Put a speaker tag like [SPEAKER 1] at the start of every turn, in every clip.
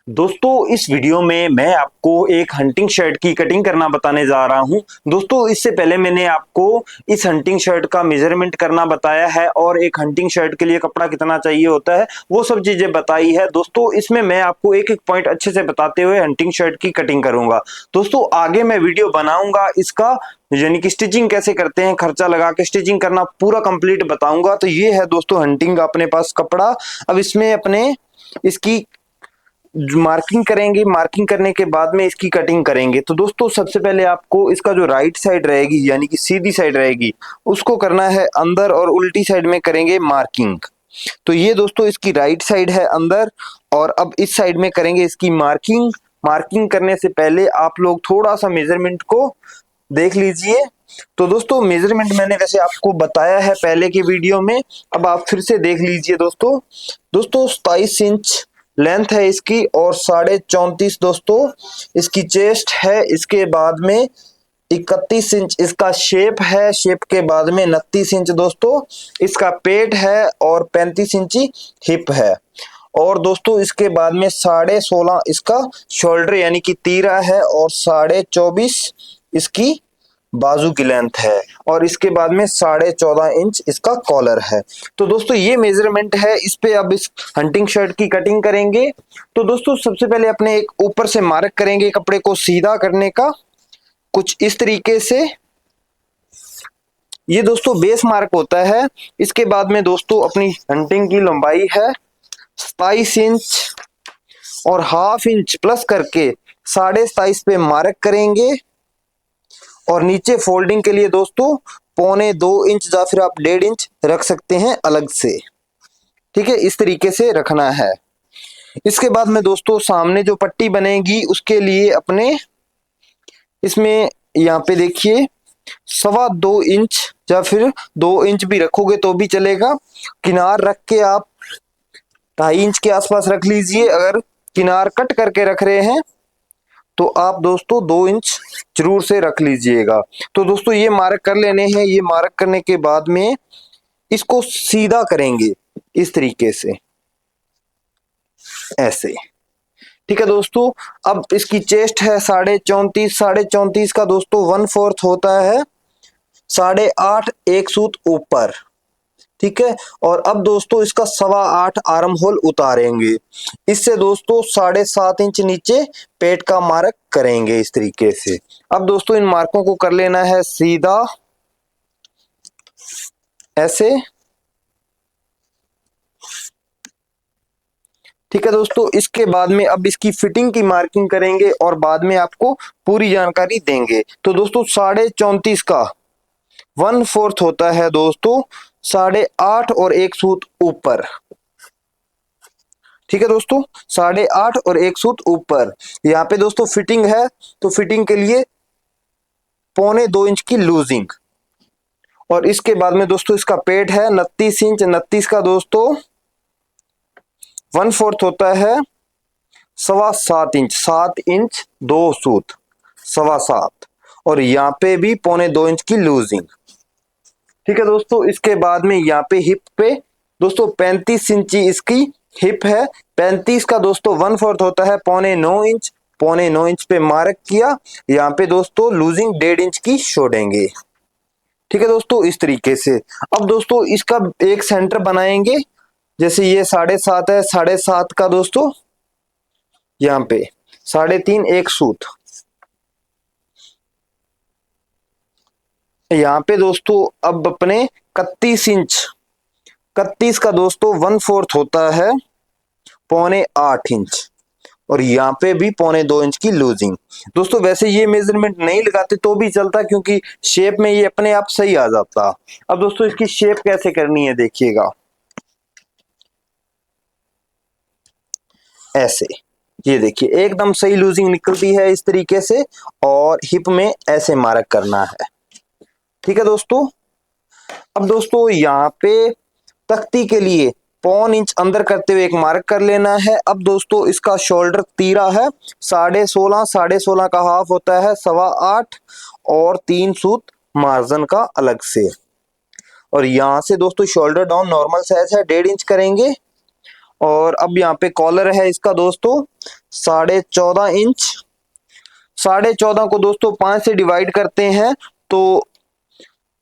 [SPEAKER 1] दोस्तों इस वीडियो में मैं आपको एक हंटिंग शर्ट की कटिंग करना बताने जा रहा हूं। दोस्तों इससे पहले मैंने आपको इस हंटिंग शर्ट का मेजरमेंट करना बताया है और एक हंटिंग शर्ट के लिए कपड़ा कितना चाहिए होता है वो सब चीजें बताई है। दोस्तों इसमें मैं आपको एक एक पॉइंट अच्छे से बताते हुए हंटिंग शर्ट की कटिंग करूंगा। दोस्तों आगे मैं वीडियो बनाऊंगा इसका यानी कि स्टिचिंग कैसे करते हैं, खर्चा लगा के स्टिचिंग करना पूरा कंप्लीट बताऊंगा। तो ये है दोस्तों हंटिंग अपने पास कपड़ा। अब इसमें अपने इसकी मार्किंग करेंगे, मार्किंग करने के बाद में इसकी कटिंग करेंगे। तो दोस्तों सबसे पहले आपको इसका जो राइट साइड रहेगी यानी कि सीधी साइड रहेगी उसको करना है अंदर और उल्टी साइड में करेंगे मार्किंग। तो ये दोस्तों इसकी राइट साइड है अंदर और अब इस साइड में करेंगे इसकी मार्किंग। मार्किंग करने से पहले आप लोग थोड़ा सा मेजरमेंट को देख लीजिए। तो दोस्तों मेजरमेंट मैंने वैसे आपको बताया है पहले की वीडियो में, अब आप फिर से देख लीजिए। दोस्तों 27 इंच लेंथ है इसकी और 34.5 दोस्तों इसकी चेस्ट है। इसके बाद में 31 इंच इसका शेप है, शेप के बाद में 29 इंच दोस्तों इसका पेट है और 35 इंची हिप है। और दोस्तों इसके बाद में 16.5 इसका शोल्डर यानी कि तीरा है और 24.5 इसकी बाजू की लेंथ है और इसके बाद में 14.5 इंच इसका कॉलर है। तो दोस्तों ये मेजरमेंट है, इस पे अब इस हंटिंग शर्ट की कटिंग करेंगे। तो दोस्तों सबसे पहले अपने एक ऊपर से मार्क करेंगे कपड़े को सीधा करने का कुछ इस तरीके से। ये दोस्तों बेस मार्क होता है। इसके बाद में दोस्तों अपनी हंटिंग की लंबाई है 27 इंच और हाफ इंच प्लस करके 27.5 पे मार्क करेंगे और नीचे फोल्डिंग के लिए दोस्तों 1.25 इंच या फिर आप 1.5 इंच रख सकते हैं अलग से। ठीक है, इस तरीके से रखना है। इसके बाद में दोस्तों सामने जो पट्टी बनेगी उसके लिए अपने इसमें यहाँ पे देखिए 2.25 इंच या फिर 2 इंच भी रखोगे तो भी चलेगा। किनार रख के आप 2.5 इंच के आसपास रख लीजिए। अगर किनार कट करके रख रहे हैं तो आप दोस्तों 2 इंच जरूर से रख लीजिएगा। तो दोस्तों ये मार्क कर लेने हैं। ये मार्क करने के बाद में इसको सीधा करेंगे इस तरीके से, ऐसे। ठीक है दोस्तों, अब इसकी चेस्ट है 34.5। 34.5 का दोस्तों 1/4 होता है 8.5 एक सूत ऊपर। ठीक है, और अब दोस्तों इसका 8.25 आर्म होल उतारेंगे। इससे दोस्तों 7.5 इंच नीचे पेट का मार्क करेंगे इस तरीके से। अब दोस्तों इन मार्कों को कर लेना है सीधा ऐसे। ठीक है दोस्तों, इसके बाद में अब इसकी फिटिंग की मार्किंग करेंगे और बाद में आपको पूरी जानकारी देंगे। तो दोस्तों 34.5 का 1/4 होता है दोस्तों 8.5 और एक सूत ऊपर। ठीक है दोस्तों, 8.5 और एक सूत ऊपर। यहाँ पे दोस्तों फिटिंग है तो फिटिंग के लिए 1.25 इंच की लूजिंग। और इसके बाद में दोस्तों इसका पेट है 29 इंच। 29 का दोस्तों 1/4 होता है 7.25 इंच। 7 इंच 2 सूत 7.25 और यहाँ पे भी 1.25 इंच की लूजिंग। ठीक है दोस्तों, इसके बाद में यहाँ पे हिप पे दोस्तों 35 इंची इसकी हिप है। 35 का दोस्तों 1/4 होता है 9.25 इंच। 9.25 इंच पे मार्क किया। यहाँ पे दोस्तों लूजिंग 1.5 इंच की छोड़ेंगे। ठीक है दोस्तों, इस तरीके से। अब दोस्तों इसका एक सेंटर बनाएंगे। जैसे ये 7.5 है, 7.5 का दोस्तों यहाँ पे 3.5 एक सूत। यहाँ पे दोस्तों अब अपने 31 इंच। 31 का दोस्तों 1/4 होता है 7.25 इंच और यहाँ पे भी 2.25 इंच की लूजिंग। दोस्तों वैसे ये मेजरमेंट नहीं लगाते तो भी चलता क्योंकि शेप में ये अपने आप सही आ जाता। अब दोस्तों इसकी शेप कैसे करनी है देखिएगा, ऐसे। ये देखिए एकदम सही लूजिंग निकलती है इस तरीके से और हिप में ऐसे मार्क करना है। ठीक है दोस्तों, अब दोस्तों यहाँ पे तख्ती के लिए 1.25 इंच अंदर करते हुए एक मार्क कर लेना है। अब दोस्तों इसका शोल्डर तीरा है 16.5। 16.5 का हाफ होता है 8.25 और 3 सूत मार्जिन का अलग से। और यहाँ से दोस्तों शोल्डर डाउन नॉर्मल साइज है 1.5 इंच करेंगे और अब यहाँ पे कॉलर है इसका दोस्तों 14.5 इंच। 14.5 को दोस्तों 5 से डिवाइड करते हैं तो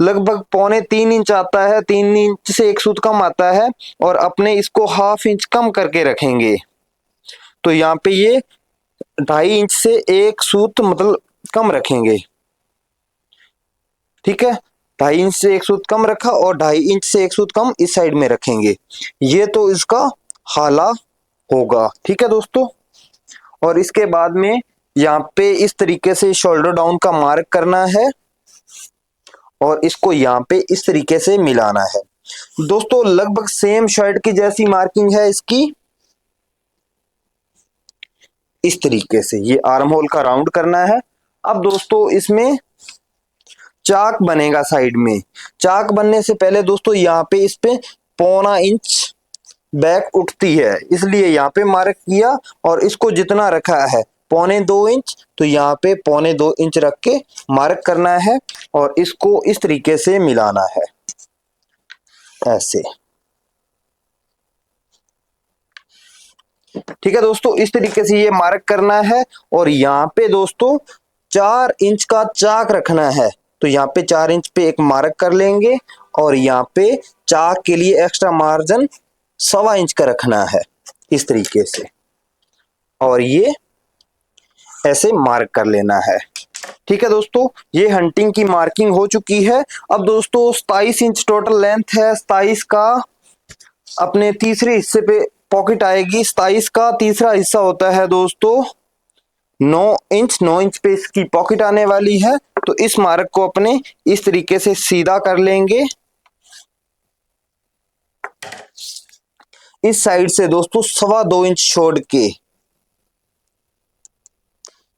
[SPEAKER 1] लगभग 2.25 इंच आता है। 3 इंच से एक सूत कम आता है और अपने इसको 1/2 इंच कम करके रखेंगे। तो यहाँ पे ये 2.5 इंच से एक सूत मतलब कम रखेंगे। ठीक है, 2.5 इंच से एक सूत कम रखा और 2.5 इंच से एक सूत कम इस साइड में रखेंगे। ये तो इसका हाला होगा। ठीक है दोस्तों, और इसके बाद में यहाँ पे इस तरीके से शोल्डर डाउन का मार्क करना है और इसको यहाँ पे इस तरीके से मिलाना है। दोस्तों लगभग सेम शर्ट की जैसी मार्किंग है इसकी। इस तरीके से ये आर्म होल का राउंड करना है। अब दोस्तों इसमें चाक बनेगा साइड में। चाक बनने से पहले दोस्तों यहाँ पे इस पे 0.25 इंच बैक उठती है, इसलिए यहाँ पे मार्क किया और इसको जितना रखा है 1.25 इंच, तो यहाँ पे 1.25 इंच रख के मार्क करना है और इसको इस तरीके से मिलाना है ऐसे। ठीक है दोस्तों, इस तरीके से ये मार्क करना है और यहाँ पे दोस्तों 4 इंच का चाक रखना है। तो यहाँ पे 4 इंच पे एक मार्क कर लेंगे और यहाँ पे चाक के लिए एक्स्ट्रा मार्जिन 1.25 इंच का रखना है इस तरीके से, और ये ऐसे मार्क कर लेना है। ठीक है दोस्तों, ये हंटिंग की मार्किंग हो चुकी है। अब दोस्तों 27 इंच टोटल लेंथ है। 27 का अपने तीसरे हिस्से पे पॉकेट आएगी। 27 का तीसरा हिस्सा होता है दोस्तों 9 इंच। 9 इंच पे इसकी पॉकेट आने वाली है। तो इस मार्क को अपने इस तरीके से सीधा कर लेंगे। इस साइड से दोस्तों 2.25 इंच छोड़ के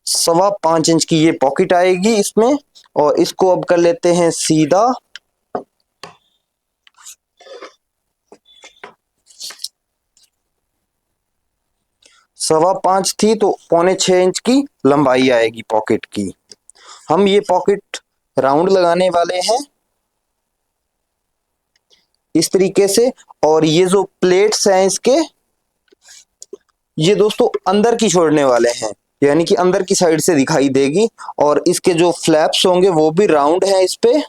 [SPEAKER 1] 5.25 इंच की ये पॉकेट आएगी इसमें, और इसको अब कर लेते हैं सीधा। सवा 5 थी तो 5.25 इंच की लंबाई आएगी पॉकेट की। हम ये पॉकेट राउंड लगाने वाले हैं इस तरीके से, और ये जो प्लेट्स हैं इसके, ये दोस्तों अंदर की छोड़ने वाले हैं, यानी कि अंदर की साइड से दिखाई देगी। और इसके जो फ्लैप्स होंगे वो भी राउंड है इस पे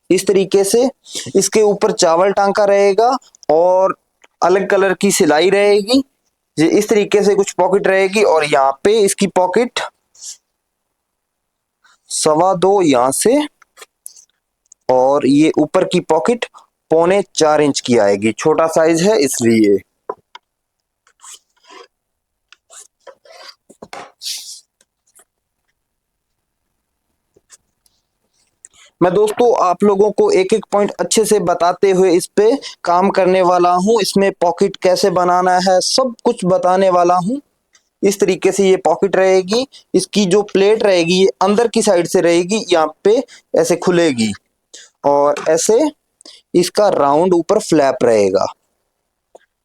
[SPEAKER 1] इस तरीके से। इसके ऊपर चावल टांका रहेगा और अलग कलर की सिलाई रहेगी। ये इस तरीके से कुछ पॉकेट रहेगी और यहाँ पे इसकी पॉकेट 2.25 यहाँ से, और ये ऊपर की पॉकेट 4.25 इंच की आएगी। छोटा साइज है इसलिए। मैं दोस्तों आप लोगों को एक एक पॉइंट अच्छे से बताते हुए इस पे काम करने वाला हूँ। इसमें पॉकेट कैसे बनाना है सब कुछ बताने वाला हूँ। इस तरीके से ये पॉकेट रहेगी। इसकी जो प्लेट रहेगी ये अंदर की साइड से रहेगी, यहाँ पे ऐसे खुलेगी और ऐसे इसका राउंड ऊपर फ्लैप रहेगा।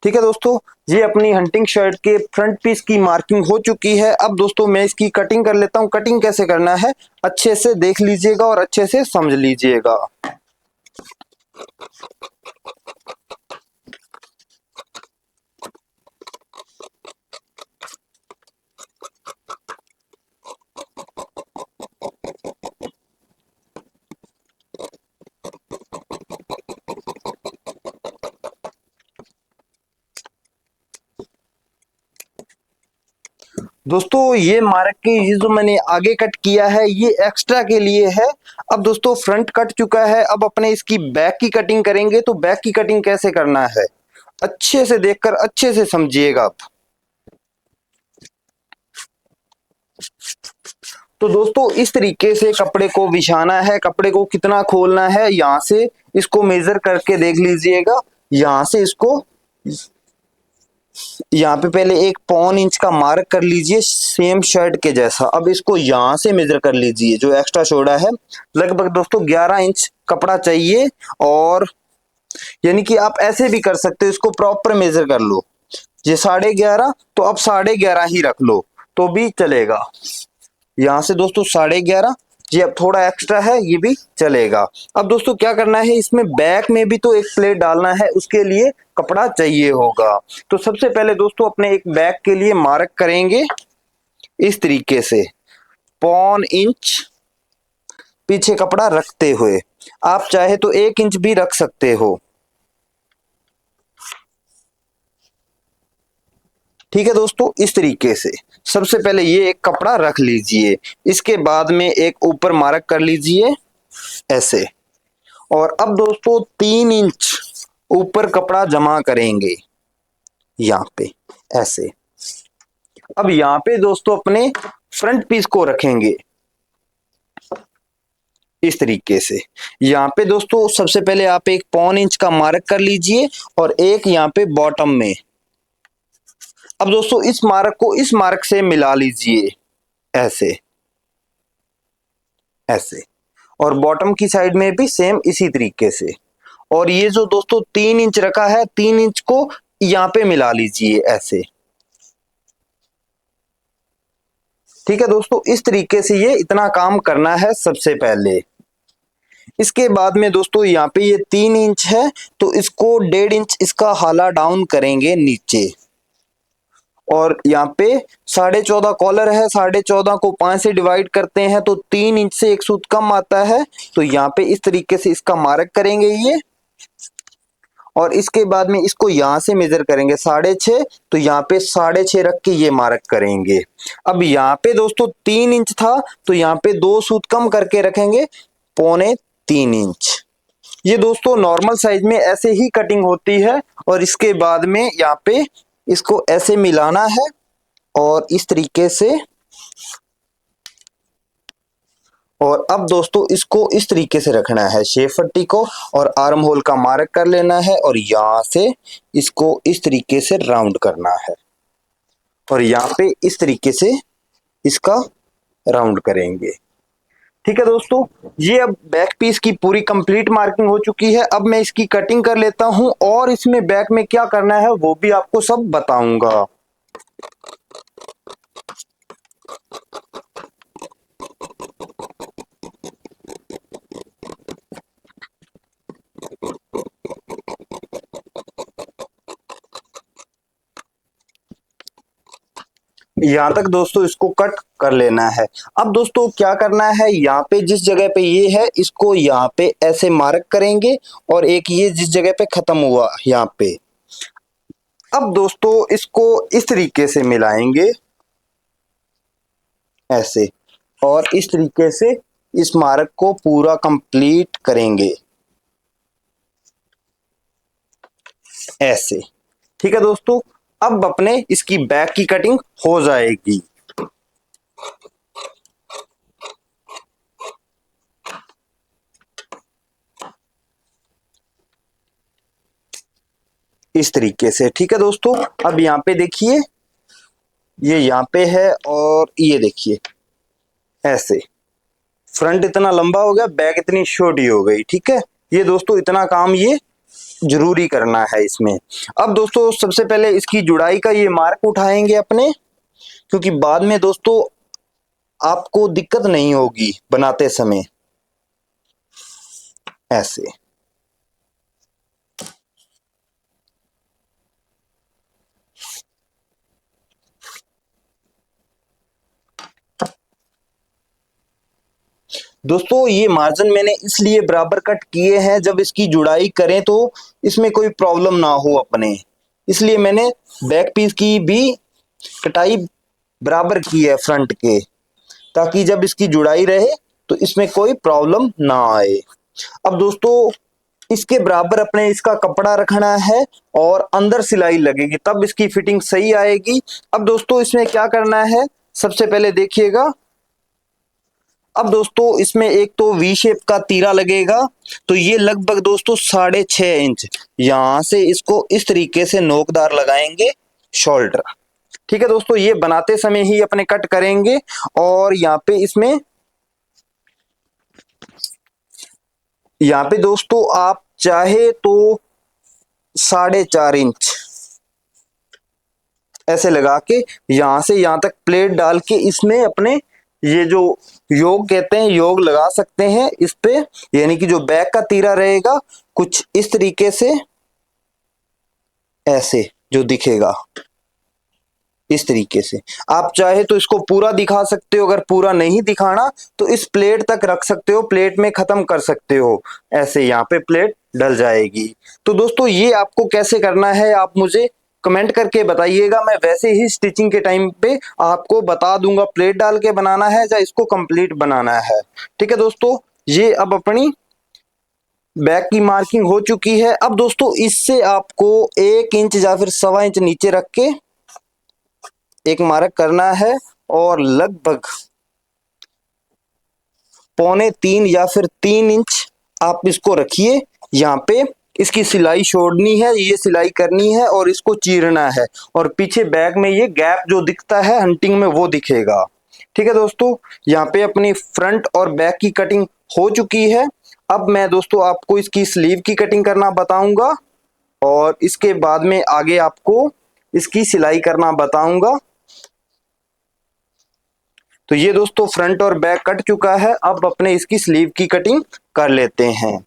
[SPEAKER 1] ठीक है दोस्तों, ये अपनी हंटिंग शर्ट के फ्रंट पीस की मार्किंग हो चुकी है। अब दोस्तों मैं इसकी कटिंग कर लेता हूँ। कटिंग कैसे करना है अच्छे से देख लीजिएगा और अच्छे से समझ लीजिएगा। दोस्तों ये मार्क की ये जो मैंने आगे कट किया है ये एक्स्ट्रा के लिए है। अब दोस्तों फ्रंट कट चुका है, अब अपने इसकी बैक की कटिंग करेंगे। तो बैक की कटिंग कैसे करना है अच्छे से देखकर अच्छे से समझिएगा आप। तो दोस्तों इस तरीके से कपड़े को बिछाना है। कपड़े को कितना खोलना है यहाँ से इसको मेजर करके देख लीजिएगा। यहाँ से इसको यहाँ पे पहले एक 0.25 इंच का मार्क कर लीजिए सेम शर्ट के जैसा। अब इसको यहाँ से मेजर कर लीजिए जो एक्स्ट्रा छोड़ा है। लगभग दोस्तों 11 इंच कपड़ा चाहिए, और यानी कि आप ऐसे भी कर सकते हो, इसको प्रॉपर मेजर कर लो। ये 11.5 तो अब 11.5 ही रख लो तो भी चलेगा। यहाँ से दोस्तों 11.5 ये अब थोड़ा एक्स्ट्रा है, ये भी चलेगा। अब दोस्तों क्या करना है, इसमें बैक में भी तो एक प्लेट डालना है, उसके लिए कपड़ा चाहिए होगा। तो सबसे पहले दोस्तों अपने एक बैक के लिए मार्क करेंगे इस तरीके से, 1.25 इंच पीछे कपड़ा रखते हुए। आप चाहे तो 1 इंच भी रख सकते हो। ठीक है दोस्तों, इस तरीके से सबसे पहले ये एक कपड़ा रख लीजिए। इसके बाद में एक ऊपर मार्क कर लीजिए ऐसे। और अब दोस्तों 3 इंच ऊपर कपड़ा जमा करेंगे यहाँ पे ऐसे। अब यहाँ पे दोस्तों अपने फ्रंट पीस को रखेंगे इस तरीके से। यहाँ पे दोस्तों सबसे पहले आप एक 1.25 इंच का मार्क कर लीजिए और एक यहाँ पे बॉटम में। अब दोस्तों इस मार्क को इस मार्क से मिला लीजिए ऐसे ऐसे, और बॉटम की साइड में भी सेम इसी तरीके से। और ये जो दोस्तों 3 इंच रखा है, 3 इंच को यहाँ पे मिला लीजिए ऐसे। ठीक है दोस्तों, इस तरीके से ये इतना काम करना है सबसे पहले। इसके बाद में दोस्तों यहाँ पे ये 3 इंच है, तो इसको 1.5 इंच इसका हाला डाउन करेंगे नीचे। और यहाँ पे 14.5 कॉलर है, 14.5 को 5 से डिवाइड करते हैं तो 3 इंच से एक सूत कम आता है। तो यहाँ पे इस तरीके से इसका मार्क करेंगे ये। और इसके बाद में इसको यहाँ से मेजर करेंगे 6.5, तो यहाँ पे 6.5 रख के ये मार्क करेंगे। अब यहाँ पे दोस्तों 3 इंच था, तो यहाँ पे 2 सूत कम करके रखेंगे 2.25 इंच। ये दोस्तों नॉर्मल साइज में ऐसे ही कटिंग होती है। और इसके बाद में यहाँ पे इसको ऐसे मिलाना है और इस तरीके से। और अब दोस्तों इसको इस तरीके से रखना है शेप पट्टी को, और आर्म होल का मार्क कर लेना है और यहाँ से इसको इस तरीके से राउंड करना है। और यहाँ पे इस तरीके से इसका राउंड करेंगे। ठीक है दोस्तों, ये अब बैक पीस की पूरी कंप्लीट मार्किंग हो चुकी है। अब मैं इसकी कटिंग कर लेता हूं और इसमें बैक में क्या करना है वो भी आपको सब बताऊंगा। यहाँ तक दोस्तों इसको कट कर लेना है। अब दोस्तों क्या करना है, यहाँ पे जिस जगह पे ये है इसको यहाँ पे ऐसे मार्क करेंगे, और एक ये जिस जगह पे खत्म हुआ यहाँ पे। अब दोस्तों इसको इस तरीके से मिलाएंगे ऐसे, और इस तरीके से इस मार्क को पूरा कंप्लीट करेंगे ऐसे। ठीक है दोस्तों, अब अपने इसकी बैक की कटिंग हो जाएगी। इस तरीके से। ठीक है दोस्तों, अब यहाँ पे देखिए ये यहाँ पे है और ये देखिए ऐसे। फ्रंट इतना लंबा हो गया, बैक इतनी छोटी हो गई। ठीक है, ये दोस्तों इतना काम ये जरूरी करना है इसमें। अब दोस्तों सबसे पहले इसकी जुड़ाई का ये मार्क उठाएंगे अपने, क्योंकि बाद में दोस्तों आपको दिक्कत नहीं होगी बनाते समय ऐसे। दोस्तों ये मार्जिन मैंने इसलिए बराबर कट किए हैं, जब इसकी जुड़ाई करें तो इसमें कोई प्रॉब्लम ना हो अपने, इसलिए मैंने बैक पीस की भी कटाई बराबर की है फ्रंट के, ताकि जब इसकी जुड़ाई रहे तो इसमें कोई प्रॉब्लम ना आए। अब दोस्तों इसके बराबर अपने इसका कपड़ा रखना है और अंदर सिलाई लगेगी, तब इसकी फिटिंग सही आएगी। अब दोस्तों इसमें क्या करना है, सबसे पहले देखिएगा। अब दोस्तों इसमें एक तो वी शेप का तीरा लगेगा, तो ये लगभग दोस्तों 6.5 इंच यहां से इसको इस तरीके से नोकदार लगाएंगे शोल्डर। ठीक है दोस्तों, ये बनाते समय ही अपने कट करेंगे। और यहाँ पे दोस्तों आप चाहे तो 4.5 इंच ऐसे लगा के यहां से यहां तक प्लेट डाल के इसमें अपने ये जो योग कहते हैं, योग लगा सकते हैं इस पे, यानी कि जो बैक का तीरा रहेगा कुछ इस तरीके से, ऐसे जो दिखेगा इस तरीके से। आप चाहे तो इसको पूरा दिखा सकते हो, अगर पूरा नहीं दिखाना तो इस प्लेट तक रख सकते हो, प्लेट में खत्म कर सकते हो, ऐसे यहाँ पे प्लेट डल जाएगी। तो दोस्तों ये आपको कैसे करना है आप मुझे कमेंट करके बताइएगा, मैं वैसे ही स्टिचिंग के टाइम पे आपको बता दूंगा प्लेट डाल के बनाना है या इसको कंप्लीट बनाना है। ठीक है दोस्तों, ये अब अपनी बैक की मार्किंग हो चुकी है। अब दोस्तों इससे आपको 1 इंच या फिर 1.25 इंच नीचे रख के एक मार्क करना है और लगभग 2.25 या फिर 3 इंच आप इसको रखिए यहाँ पे। इसकी सिलाई छोड़नी है, ये सिलाई करनी है और इसको चीरना है, और पीछे बैक में ये गैप जो दिखता है हंटिंग में वो दिखेगा। ठीक है दोस्तों, यहाँ पे अपनी फ्रंट और बैक की कटिंग हो चुकी है। अब मैं दोस्तों आपको इसकी स्लीव की कटिंग करना बताऊंगा और इसके बाद में आगे आपको इसकी सिलाई करना बताऊंगा। तो ये दोस्तों फ्रंट और बैक कट चुका है, अब अपने इसकी स्लीव की कटिंग कर लेते हैं।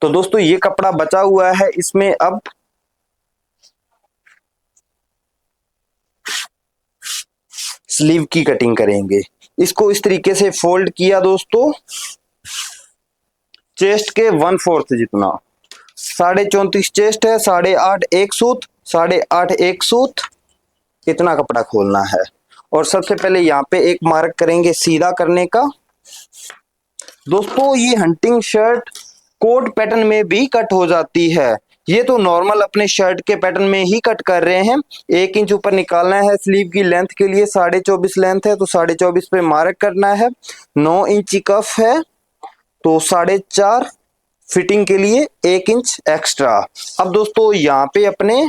[SPEAKER 1] तो दोस्तों ये कपड़ा बचा हुआ है, इसमें अब स्लीव की कटिंग करेंगे। इसको इस तरीके से फोल्ड किया दोस्तों, चेस्ट के 1/4 जितना, 34.5 चेस्ट है, 8.5 एक सूत, 8.5 एक सूत, इतना कपड़ा खोलना है। और सबसे पहले यहाँ पे एक मार्क करेंगे सीधा करने का। दोस्तों ये हंटिंग शर्ट कोट पैटर्न में भी कट हो जाती है, ये तो नॉर्मल अपने शर्ट के पैटर्न में ही कट कर रहे हैं। 1 इंच ऊपर निकालना है स्लीव की लेंथ के लिए, 24.5 लेंथ है तो 24.5 पे मार्क करना है। 9 इंच कफ है तो 4.5 फिटिंग के लिए 1 इंच एक्स्ट्रा। अब दोस्तों यहाँ पे अपने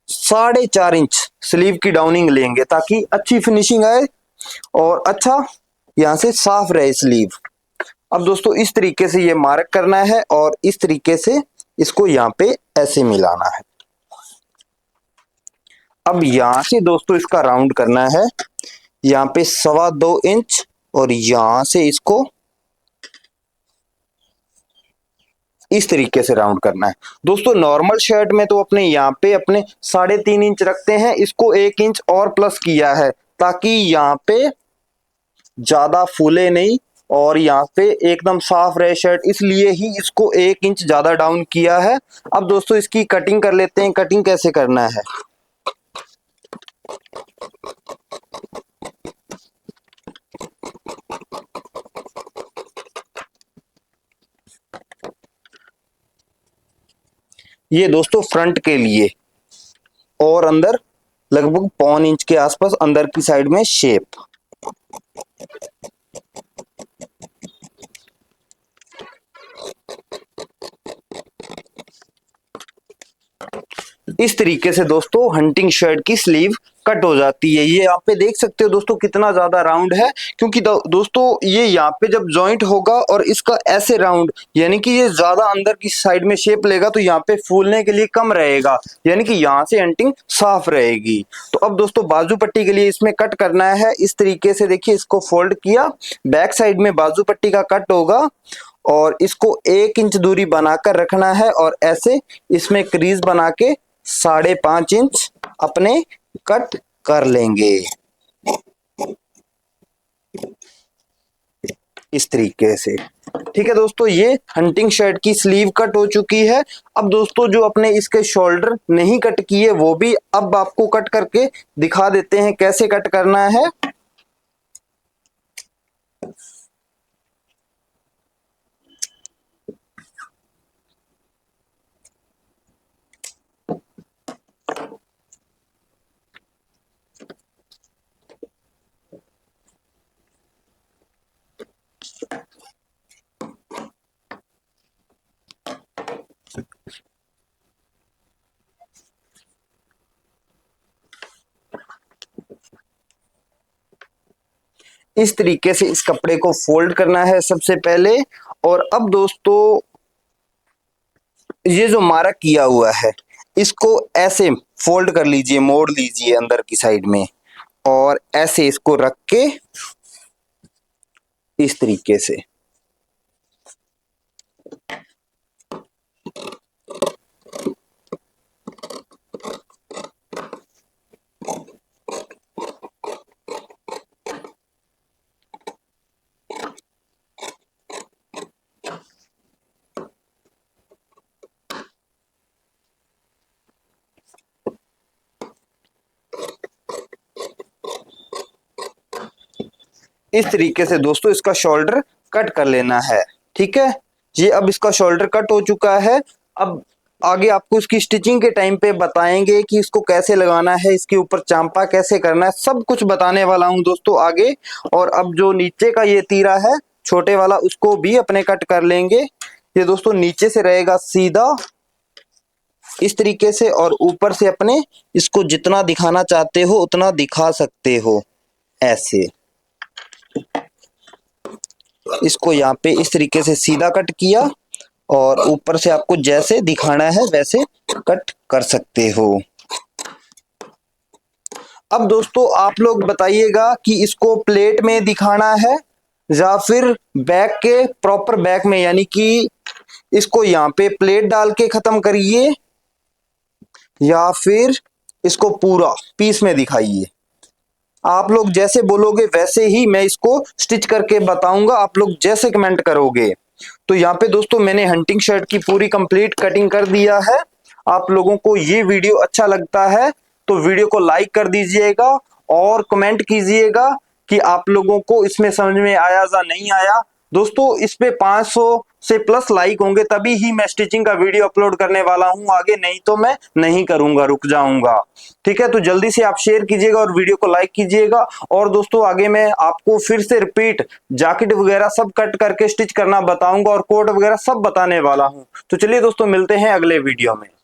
[SPEAKER 1] 4.5 इंच स्लीव की डाउनिंग लेंगे ताकि अच्छी फिनिशिंग आए और अच्छा यहाँ से साफ रहे स्लीव। अब दोस्तों इस तरीके से ये मार्क करना है और इस तरीके से इसको यहाँ पे ऐसे मिलाना है। अब यहाँ से दोस्तों इसका राउंड करना है, यहाँ पे 2.25 इंच और यहाँ से इसको इस तरीके से राउंड करना है। दोस्तों नॉर्मल शर्ट में तो अपने यहाँ पे अपने 3.5 इंच रखते हैं, इसको 1 इंच और प्लस किया है ताकि यहाँ पे ज्यादा फूले नहीं और यहाँ पे एकदम साफ रहे शर्ट, इसलिए ही इसको 1 इंच ज्यादा डाउन किया है। अब दोस्तों इसकी कटिंग कर लेते हैं, कटिंग कैसे करना है। ये दोस्तों फ्रंट के लिए और अंदर लगभग 1.25 इंच के आसपास अंदर की साइड में शेप। इस तरीके से दोस्तों हंटिंग शर्ट की स्लीव कट हो जाती है। ये आप पे देख सकते हो दोस्तों कितना ज्यादा राउंड है, क्योंकि दोस्तों ये यहाँ पे जब जॉइंट होगा और इसका ऐसे राउंड, यानी कि ये ज्यादा अंदर की साइड में शेप लेगा तो यहाँ पे फूलने के लिए कम रहेगा, यानी कि यहाँ से हंटिंग साफ रहेगी। तो अब दोस्तों बाजू पट्टी के लिए इसमें कट करना है। इस तरीके से देखिए, इसको फोल्ड किया, बैक साइड में बाजू पट्टी का कट होगा और इसको 1 इंच दूरी बनाकर रखना है और ऐसे इसमें क्रीज बना के 5.5 इंच अपने कट कर लेंगे इस तरीके से। ठीक है दोस्तों, ये हंटिंग शर्ट की स्लीव कट हो चुकी है। अब दोस्तों जो अपने इसके शोल्डर नहीं कट किए वो भी अब आपको कट करके दिखा देते हैं कैसे कट करना है। इस तरीके से इस कपड़े को फोल्ड करना है सबसे पहले। और अब दोस्तों ये जो मार्क किया हुआ है इसको ऐसे फोल्ड कर लीजिए, मोड़ लीजिए अंदर की साइड में, और ऐसे इसको रख के इस तरीके से दोस्तों इसका शोल्डर कट कर लेना है। ठीक है, ये अब इसका शोल्डर कट हो चुका है। अब आगे आपको इसकी स्टिचिंग के टाइम पे बताएंगे कि इसको कैसे लगाना है, इसके ऊपर चांपा कैसे करना है, सब कुछ बताने वाला हूं दोस्तों आगे। और अब जो नीचे का ये तीरा है छोटे वाला, उसको भी अपने कट कर लेंगे। ये दोस्तों नीचे से रहेगा सीधा इस तरीके से, और ऊपर से अपने इसको जितना दिखाना चाहते हो उतना दिखा सकते हो। ऐसे इसको यहाँ पे इस तरीके से सीधा कट किया, और ऊपर से आपको जैसे दिखाना है वैसे कट कर सकते हो। अब दोस्तों आप लोग बताइएगा कि इसको प्लेट में दिखाना है या फिर बैक के प्रॉपर बैक में, यानी कि इसको यहाँ पे प्लेट डाल के खत्म करिए या फिर इसको पूरा पीस में दिखाइए। आप लोग जैसे बोलोगे वैसे ही मैं इसको स्टिच करके बताऊंगा, आप लोग जैसे कमेंट करोगे। तो यहाँ पे दोस्तों मैंने हंटिंग शर्ट की पूरी कंप्लीट कटिंग कर दिया है। आप लोगों को ये वीडियो अच्छा लगता है तो वीडियो को लाइक कर दीजिएगा और कमेंट कीजिएगा कि आप लोगों को इसमें समझ में आया या नहीं आया। दोस्तों इस पे 500 से प्लस लाइक होंगे तभी ही मैं स्टिचिंग का वीडियो अपलोड करने वाला हूं आगे, नहीं तो मैं नहीं करूंगा, रुक जाऊंगा। ठीक है, तो जल्दी से आप शेयर कीजिएगा और वीडियो को लाइक कीजिएगा। और दोस्तों आगे मैं आपको फिर से रिपीट जैकेट वगैरह सब कट करके स्टिच करना बताऊंगा और कोट वगैरह सब बताने वाला हूं। तो चलिए दोस्तों मिलते हैं अगले वीडियो में।